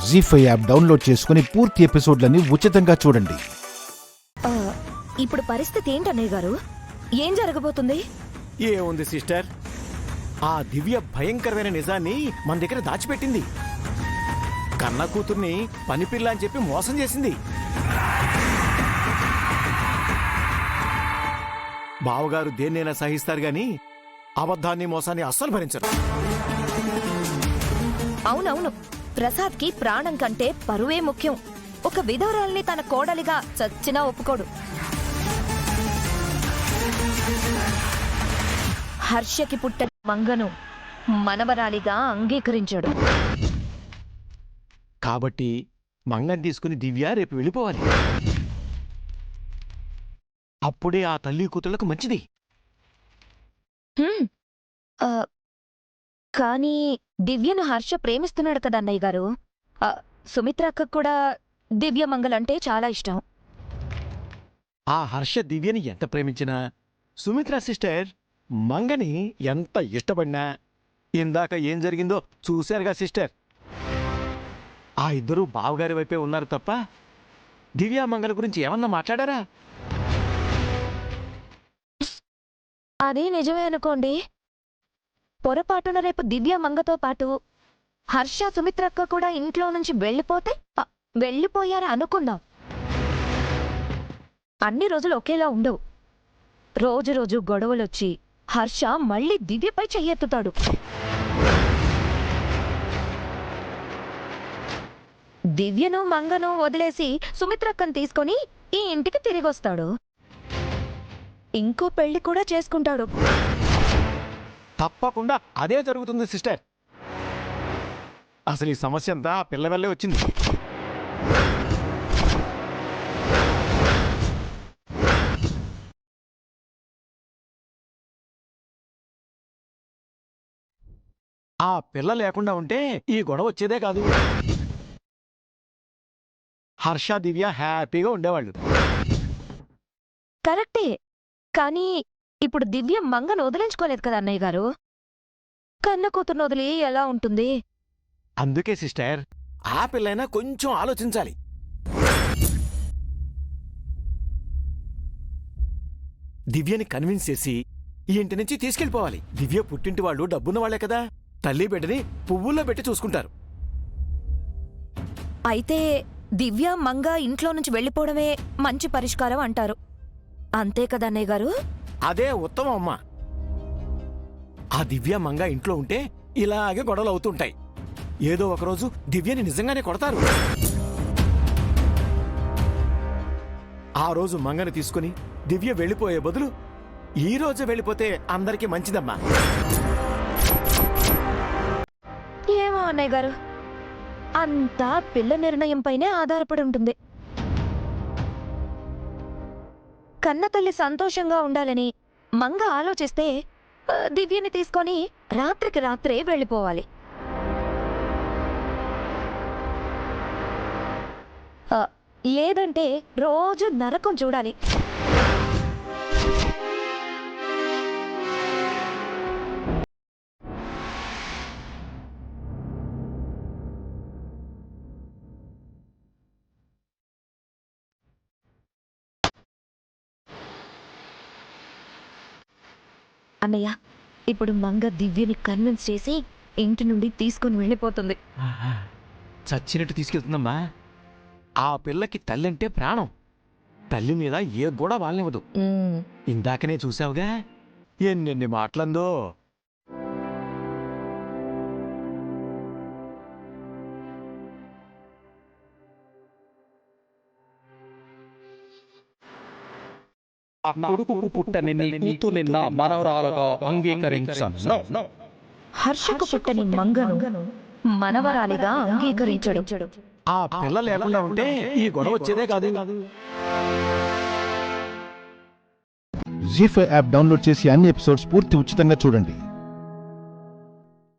జీ5 app download చేసుకుని పూర్తి ఎపిసోడ్లని ఉచితంగా చూడండి. ఇప్పుడు పరిస్థితి ఏంటన్నయ్య గారు? ఏం జరగబోతుంది? ఏముంది సిస్టర్, ఆ దివ్య భయంకరమైన నిజాన్ని మన దగ్గర దాచిపెట్టింది. కన్న కూతుర్ని పనిపిల్ల అని చెప్పి మోసం చేసింది. బావగారు దేన్నైనా సహిస్తారు గాని అబద్ధాన్ని మోసాన్ని అస్సలు భరించరు. అవునవును, ప్రసాద్కి ప్రాణం కంటే పరువే ముఖ్యం. ఒక విధవరాల్ని తన కోడలిగా చచ్చినా ఒప్పుకోడు. హర్షకి పుట్టిన మంగను మనవరాలిగా అంగీకరించాడు. కాబట్టి మంగని తీసుకుని దివ్య రేపు వెళ్ళిపోవాలి. అప్పుడే ఆ తల్లి కూతుళ్లకు మంచిది. కానీ దివ్యను హర్ష ప్రేమిస్తున్నాడు కదా అన్నయ్య గారు. సుమిత్ర అక్కకు కూడా దివ్య మంగలంటే చాలా ఇష్టం. ఆ హర్ష దివ్యని ఎంత ప్రేమించినా, సుమిత్ర సిస్టర్ మంగని ఎంత ఇష్టపడినా, ఇందాక ఏం జరిగిందో చూశారుగా సిస్టర్. ఆ ఇద్దరూ బావగారి వైపే ఉన్నారు తప్ప దివ్య మంగళ గురించి ఏమన్నా మాట్లాడారా? అది నిజమే అనుకోండి. పొరపాటున రేపు దివ్య మంగతో పాటు హర్ష సుమిత్రక్క కూడా ఇంట్లో నుంచి వెళ్ళిపోయారా అనుకుందాం. అన్ని రోజులు ఒకేలా ఉండవు. రోజు రోజు గొడవలొచ్చి హర్ష మళ్ళీ దివ్యపై చెయ్యెత్తుతాడు. దివ్యను మంగను వదిలేసి సుమిత్రక్కను తీసుకొని ఈ ఇంటికి తిరిగొస్తాడు. ఇంకో పెళ్లి కూడా చేసుకుంటాడు. తప్పకుండా అదే జరుగుతుంది సిస్టర్. అసలు ఈ సమస్య అంతా ఆ పిల్ల వల్లే వచ్చింది. ఆ పిల్ల లేకుండా ఉంటే ఈ గొడవ వచ్చేదే కాదు. హర్ష దివ్య హ్యాపీగా ఉండేవాళ్ళు. కరెక్టే, కానీ ఇప్పుడు దివ్య మంగను వదిలించుకోలేదు కదా అన్నయ్య గారు. కన్న కూతురును వదిలి ఎలా ఉంటుంది? అందుకే సిస్టర్, ఆ పిల్లైనా కొంచెం ఆలోచించాలి. దివ్యని కన్విన్స్ చేసి ఈ ఇంటి నుంచి తీసుకెళ్ళిపోవాలి. దివ్య పుట్టింటి వాళ్ళు డబ్బున్న వాళ్లే కదా, తల్లి బిడ్డని పువ్వుల్లో పెట్టి చూసుకుంటారు. అయితే దివ్య మంగ ఇంట్లో నుంచి వెళ్ళిపోవడమే మంచి పరిష్కారం అంటారు. అంతే కదా అన్నయ్య గారు? అదే ఉత్తమం అమ్మా. ఆ దివ్య మంగ ఇంట్లో ఉంటే ఇలాగే గొడవలు అవుతుంటాయి. ఏదో ఒకరోజు దివ్యని నిజంగానే కొడతారు. ఆ రోజు మంగని తీసుకుని దివ్య వెళ్ళిపోయే బదులు ఈ రోజు వెళ్ళిపోతే అందరికీ మంచిదమ్మా. ఏమో అన్నయ్య గారు, అంతా పిల్ల నిర్ణయంపైనే ఆధారపడి ఉంటుంది. కన్నతల్లి సంతోషంగా ఉండాలని మంగ ఆలోచిస్తే దివ్యని తీసుకొని రాత్రికి రాత్రే వెళ్ళిపోవాలి. లేదంటే రోజు నరకం చూడాలి. అన్నయ్య, ఇప్పుడు మంగ దివ్యని కన్విన్స్ చేసి ఇంటి నుండి తీసుకుని వెళ్ళిపోతుంది. చచ్చినట్టు తీసుకెళ్తుందమ్మా. ఆ పిల్లకి తల్లంటే ప్రాణం. తల్లి మీద ఏ కూడా వాళ్ళనివ్వదు. ఇందాకనే చూసావుగా ఎన్నెన్ని మాటలందో. కొడుకు పుట్టని నీ కూతుర్ని నా మనవరాలుగా అంగీకరించను. హర్షకు పుట్టని మంగను మనవరాలిగా అంగీకరించడు. ఆ పిల్ల లేకుండా ఉంటే ఈ గొడవ వచ్చేదే కాదు. జీ5 యాప్ డౌన్లోడ్ చేసి అన్ని ఎపిసోడ్స్ పూర్తి ఉచితంగా చూడండి.